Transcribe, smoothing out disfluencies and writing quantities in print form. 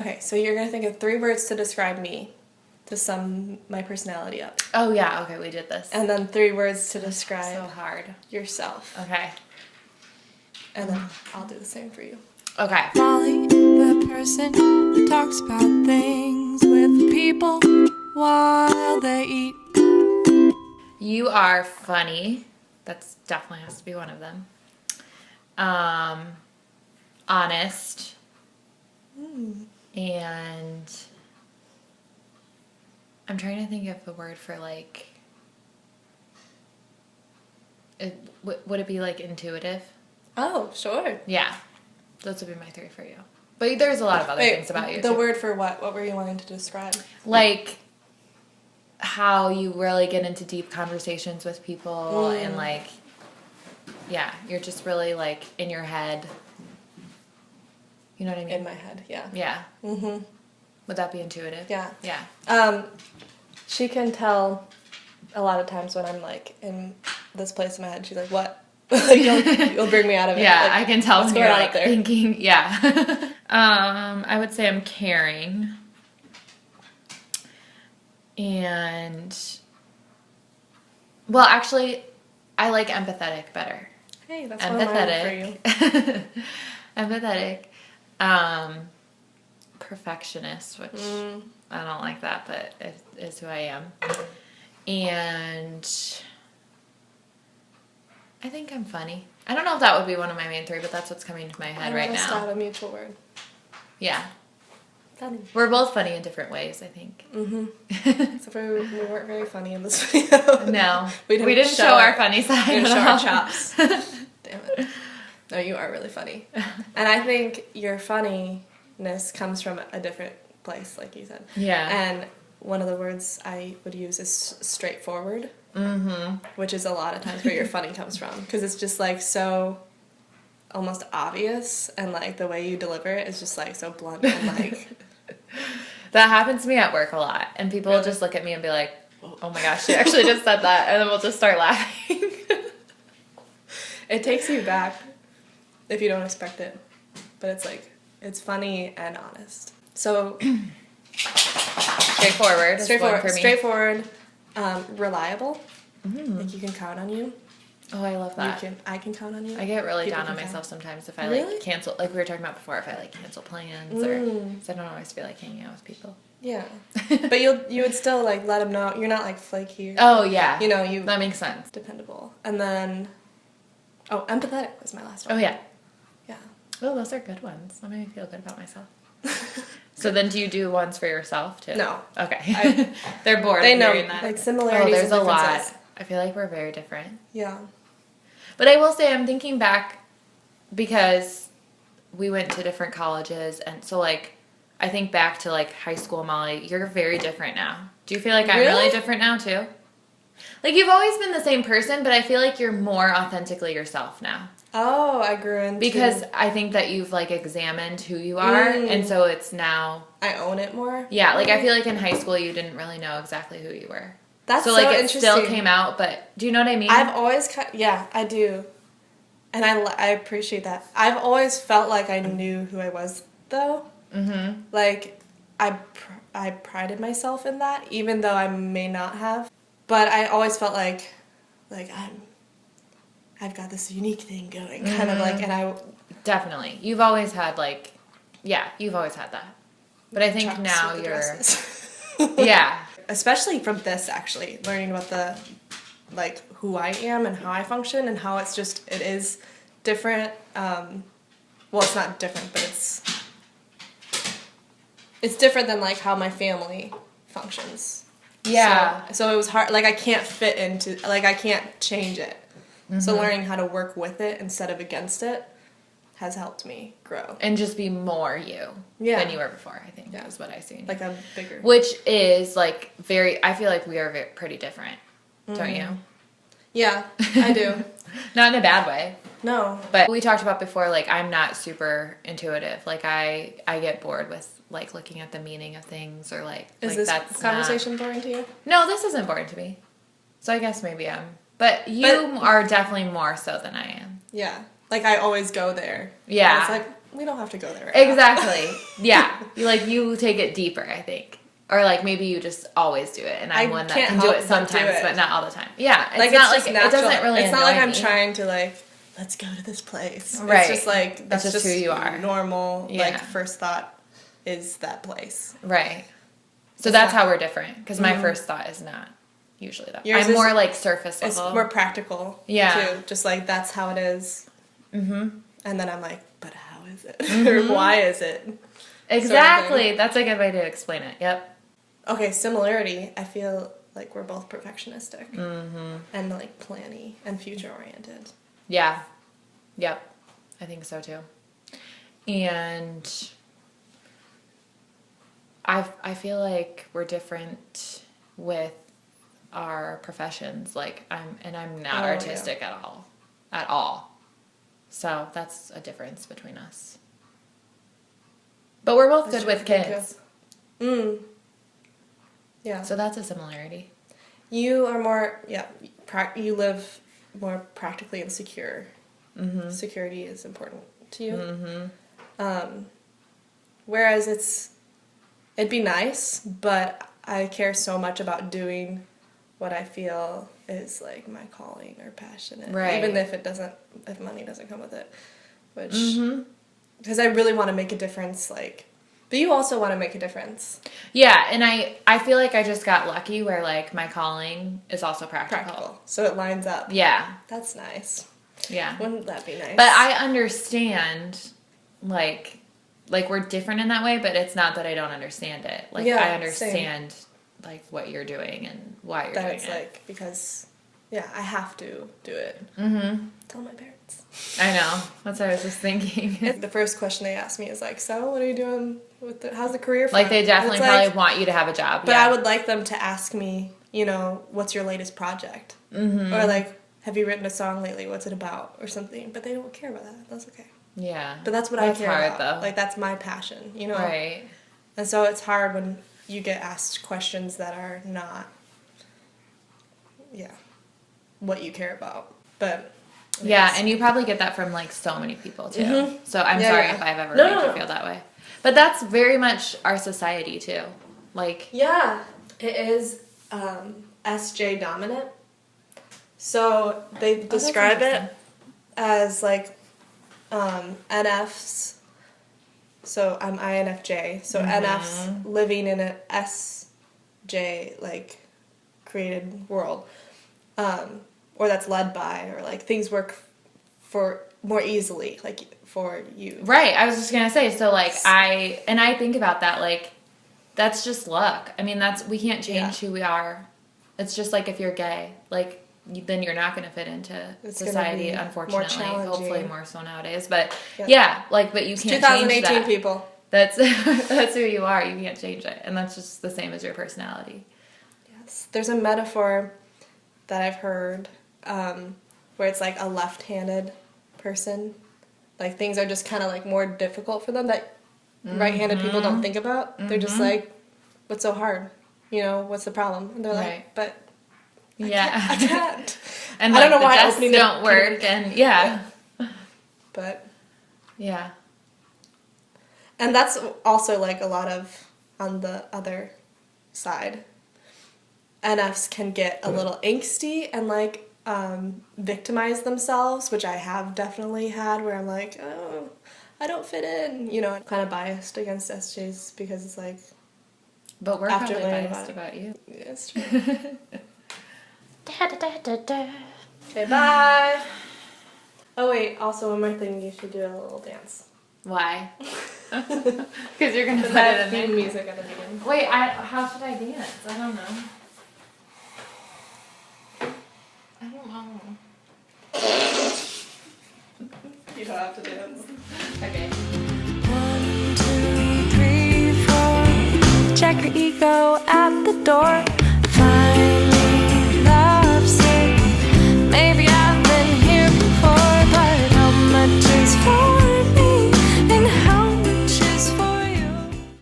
Okay, so you're going to think of 3 words to describe me, to sum my personality up. Oh, yeah. Okay, we did this. And then 3 words to describe So hard. yourself. Okay. And then I'll do the same for you. Okay. Molly, the person who talks about things with people while they eat. You are funny. That's definitely has to be one of them. Honest. And I'm trying to think of a word for like, would it be like intuitive? Oh, sure. Yeah. Those would be my 3 for you. But there's a lot of other things about you, The too. word for what? What were you wanting to describe? Like, how you really get into deep conversations with people and, like, yeah, you're just really, like, in your head. You know what I mean? In my head, yeah. Yeah. Mm-hmm. Would that be intuitive? Yeah. Yeah. She can tell a lot of times when I'm, like, in this place in my head. She's like, what? Like, you'll bring me out of it. Yeah, like, I can tell what's when you're, going on like, up there? thinking. Yeah. I would say I'm caring. And, well, actually, I like empathetic better. Hey, that's one of mine for you. Empathetic. Perfectionist, which I don't like that, but it is who I am. And I think I'm funny. I don't know if that would be one of my main 3, but that's what's coming to my head right now. Start a mutual word. Yeah. Funny. We're both funny in different ways, I think. Mm-hmm. So we weren't very funny in this video. No. We didn't show our funny side. We didn't at show all. our chops. Damn it. No, you are really funny. And I think your funniness comes from a different place, like you said. Yeah. And one of the words I would use is straightforward. Mm-hmm. Which is a lot of times where your funny comes from. Because it's just, like, so almost obvious. And, like, the way you deliver it is just, like, so blunt and, like... That happens to me at work a lot. And people will just look at me and be like, oh my gosh, she actually just said that. And then we'll just start laughing. It takes you back if you don't expect it. But it's, like, it's funny and honest. So... Straightforward. Straightforward. For me. Straightforward. Reliable. Like, you can count on you. Oh, I love that. I can count on you. I get really People down on can myself count. sometimes if I, Really? like, cancel, like we were talking about before, if I, like, cancel plans or, because I don't always feel like hanging out with people. Yeah. But you would still, like, let them know. You're not, like, flaky. Oh, yeah. You know, That makes sense. Dependable. And then... Oh, empathetic was my last one. Oh, yeah. Yeah. Oh, those are good ones. That made me feel good about myself. So then do you do ones for yourself, too? No. Okay. They're bored They of know, hearing that. like, similarities Oh, there's and a lot. differences. I feel like we're very different. Yeah. But I will say I'm thinking back because we went to different colleges. And so, like, I think back to, like, high school, Molly. You're very different now. Do you feel like I'm really different now, too? Like, you've always been the same person, but I feel like you're more authentically yourself now. Oh, I grew into... Because I think that you've, like, examined who you are, and so it's now... I own it more? Yeah, like, I feel like in high school you didn't really know exactly who you were. That's so like, it interesting. still came out, but do you know what I mean? I've always... Yeah, I do. And I appreciate that. I've always felt like I knew who I was, though. Mm-hmm. Like, I prided myself in that, even though I may not have. But I always felt like I've got this unique thing going, kind of like, and I... Definitely. You've always had, like... Yeah, you've always had that. But I think now you're... Yeah. Especially from this, actually, learning about the, like, who I am and how I function and how it's just, it is different. Well, it's not different, but it's different than, like, how my family functions. Yeah. So it was hard, like, I can't fit into, like, I can't change it. Mm-hmm. So learning how to work with it instead of against it has helped me grow. And just be more you than you were before, I think, is what I see. Like, I'm bigger. Which is, like, I feel like we are pretty different, don't you? Yeah, I do. Not in a bad way. No. But we talked about before, like, I'm not super intuitive. Like, I get bored with, like, looking at the meaning of things or, like... Is like, this that's conversation boring to you? No, this isn't boring to me. So I guess maybe But you are definitely more so than I am. Yeah. Like, I always go there. Yeah. And it's like, we don't have to go there right now. Exactly. Yeah. You take it deeper, I think. Or like maybe you just always do it, and I'm one that can do it sometimes, but not all the time. Yeah, it's not like it doesn't really. It's not like I'm trying to like let's go to this place. Right. It's just like that's just who you are. Normal. Yeah. Like first thought is that place. Right. So that's how we're different because my first thought is not usually that. I'm more like surface level. It's more practical. Yeah. Too. Just like that's how it is. Mm-hmm. And then I'm like, but how is it? Or why is it? Exactly. Sort of that's a good way to explain it. Yep. Okay, similarity. I feel like we're both perfectionistic and like planny and future oriented. Yeah. Yep. I think so too. And I feel like we're different with our professions. Like I'm not artistic at all. So that's a difference between us. But we're both good with kids. Yeah. So that's a similarity. You are more, you live more practically and secure. Mm-hmm. Security is important to you. Mm-hmm. Whereas it'd be nice, but I care so much about doing what I feel is like my calling or passion. Right. Even if money doesn't come with it. Which, because I really want to make a difference, like, but you also want to make a difference. Yeah, and I feel like I just got lucky where, like, my calling is also practical. So it lines up. Yeah. That's nice. Yeah. Wouldn't that be nice? But I understand, like we're different in that way, but it's not that I don't understand it. Like, I understand, like, what you're doing and why you're doing it. That's, like, because, I have to do it. Mm-hmm. Tell my parents. I know. That's what I was just thinking. The first question they asked me is like, so what are you doing how's the career front? Like, they definitely probably want you to have a job. But I would like them to ask me, what's your latest project? Mm-hmm. Or like, have you written a song lately? What's it about? Or something. But they don't care about that. That's okay. Yeah. But that's what I care about. Though. Like, that's my passion, Right. And so it's hard when you get asked questions that are not, what you care about. But... Yeah, and you probably get that from, like, so many people, too. Mm-hmm. So I'm sorry if I've ever made you feel that way. But that's very much our society, too. Like... Yeah, it is SJ dominant. So they describe it as, like, NFs. So I'm INFJ. So NFs living in an SJ, like, created world. Or that's led by, or like things work for more easily, like for you. Right. I was just gonna say, so like I think about that, like that's just luck. I mean, we can't change who we are. It's just like if you're gay, like then you're not gonna fit into society, unfortunately. Hopefully more so nowadays, but but you can't 2018 change that. People. That's who you are. You can't change it, and that's just the same as your personality. Yes. There's a metaphor that I've heard. Where it's like a left-handed person, like things are just kind of like more difficult for them that right-handed people don't think about. They're just like, what's so hard? What's the problem? And they're like, but I can't. And I don't know why opening don't work. And but and that's also like a lot of on the other side. NFs can get a little angsty and like victimize themselves, which I have definitely had, where I'm like, oh, I don't fit in. I'm kind of biased against SJs because it's like... But we're probably biased about you. Yeah, it's true. Okay, bye. Oh, wait, also one more thing, you should do a little dance. Why? Because you're going to put it in there. Music at the beginning. Wait, how should I dance? I don't know. I don't know. You don't have to dance. Okay. 1, 2, 3, 4. Check your ego at the door.